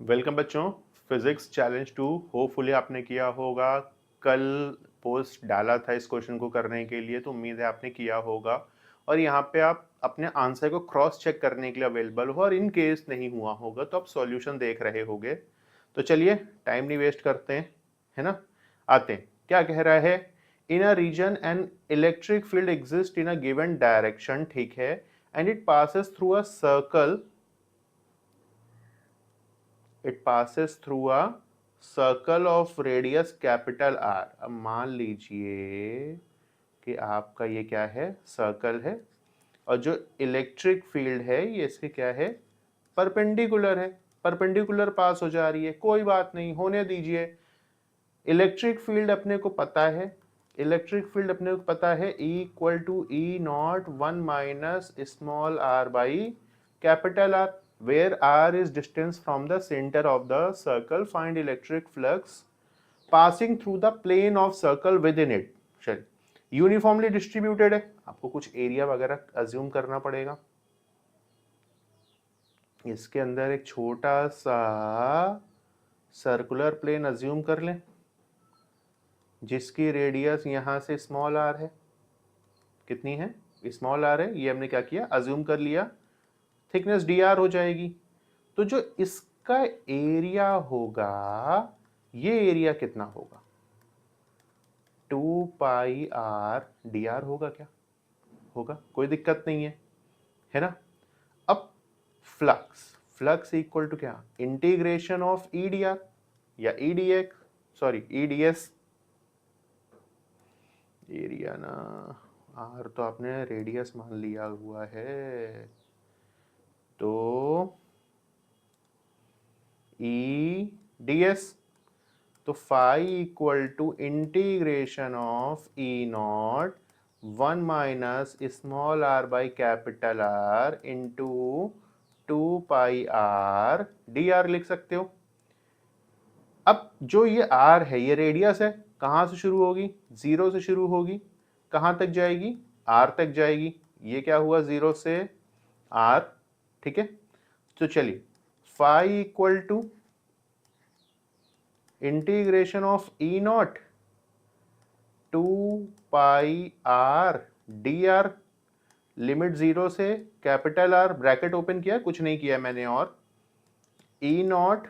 Welcome बच्चों। Physics challenge 2 hopefully आपने किया होगा। कल पोस्ट डाला था इस क्वेश्चन को करने के लिए, तो उम्मीद है आपने किया होगा। और यहाँ पे आप अपने आंसर को क्रॉस चेक करने के लिए अवेलेबल हो, और इन केस नहीं हुआ होगा तो आप सॉल्यूशन देख रहे होगे। तो चलिए टाइम नहीं वेस्ट करते हैं, है ना। आते हैं, क्या कह रहा है। In a region an electric field exist in a given direction, ठीक है, and it passes through a circle, it passes through a circle of radius capital R। अब मान लीजिए कि आपका ये क्या है, सर्कल है, और जो इलेक्ट्रिक फील्ड है ये इसके क्या है, परपेंडिकुलर है। परपेंडिकुलर पास हो जा रही है, कोई बात नहीं, होने दीजिए। इलेक्ट्रिक फील्ड अपने को पता है, इलेक्ट्रिक फील्ड अपने को पता है E equal to e not 1 minus small r by capital R, where r is distance from the center of the circle, find electric flux passing through the plane of circle within it। चलिए, uniformly distributed है, आपको कुछ area वगैरह assume करना पड़ेगा। इसके अंदर एक छोटा सा सर्कुलर प्लेन अज्यूम कर लें, जिसकी रेडियस यहां से स्मॉल r है। कितनी है, स्मॉल r है, ये हमने क्या किया, अज्यूम कर लिया। थिकनेस dr हो जाएगी। तो जो इसका एरिया होगा, ये एरिया कितना होगा, 2 पाई आर डी आर होगा। क्या होगा, कोई दिक्कत नहीं है ना। अब फ्लक्स, फ्लक्स इक्वल टू क्या, integration of E D R या E D X, sorry E D S. Area ना, आर तो आपने रेडियस मान लिया हुआ है, तो ई डी एस। तो phi equal to integration of E not 1 minus small R by capital R into 2 pi R D R लिख सकते हो। अब जो ये आर है, ये रेडियस है, कहां से शुरू होगी, जीरो से शुरू होगी, कहां तक जाएगी, आर तक जाएगी। ये क्या हुआ, जीरो से आर, ठीक है। तो चलिए, phi equal to integration of E naught 2 pi R D R, limit zero से कैपिटल आर, ब्रैकेट ओपन किया, कुछ नहीं किया मैंने, और E naught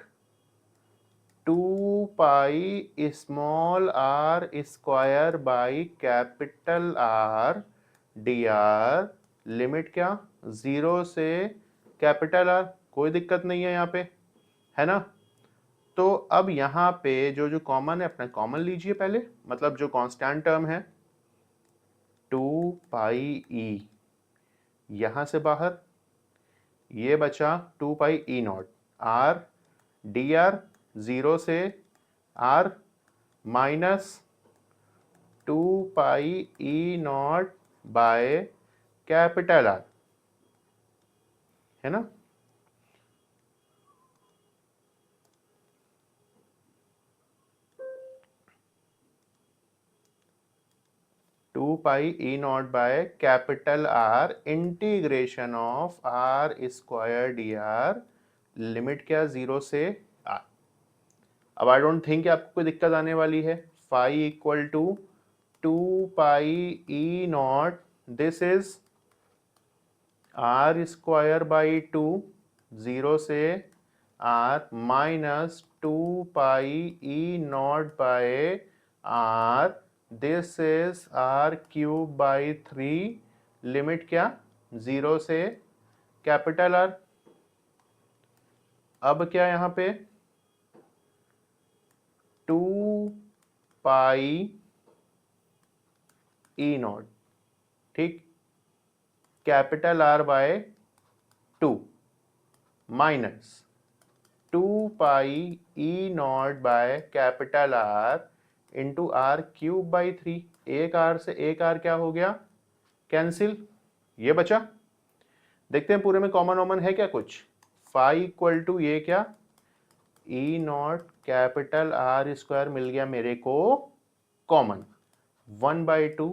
2 pi small R square by capital R D R, limit क्या, जीरो से कैपिटल आर, कोई दिक्कत नहीं है यहाँ पे, है ना। तो अब यहाँ पे जो जो कॉमन है, अपना कॉमन लीजिए पहले, मतलब जो कांस्टेंट टर्म है 2 पाई ई, यहां से बाहर ये बचा 2 पाई ई naught R D R, zero से R, minus 2 pi E naught by capital R, है ना। 2 pi E naught by capital R integration of R square D R, limit क्या, जीरो से आर। अब आई डोंट थिंक आपको कोई दिक्कत आने वाली है। Phi equal to 2 pi E naught, this is R square by 2, zero से R, minus 2 pi E naught by R, this is R cube by 3, limit क्या, जीरो से कैपिटल आर। अब क्या यहाँ पे 2 पाई ई नॉट, ठीक, capital R by 2, minus 2 pi E naught by capital R into R cube by 3। एक are से एक आर क्या हो गया, कैंसिल, ये बचा। देखते हैं पूरे में कॉमन वॉमन है क्या कुछ। फाई इक्वल टू ये क्या, e not capital R square मिल गया मेरे को common, 1/2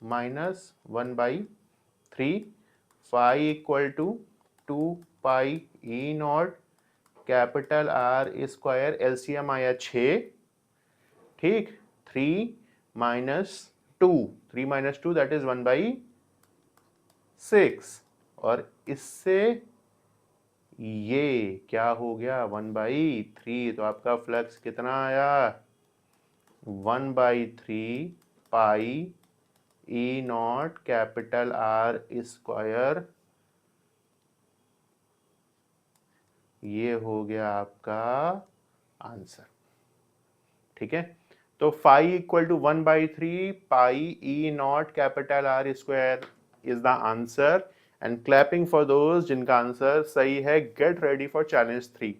minus 1/3, phi equal to 2 pi E not capital R square, LCM आया 6, ठीक, 3 माइनस 2, 3 माइनस 2 दैट इज 1/6, और इससे ये क्या हो गया 1/3, तो आपका फ्लक्स कितना आया 1/3 pi E not capital R square, ये हो गया आपका आंसर। ठीक है, तो phi equal to 1/3 pi E not capital R square is the answer, and clapping for those जिनका आंसर सही है। Get ready for challenge 3।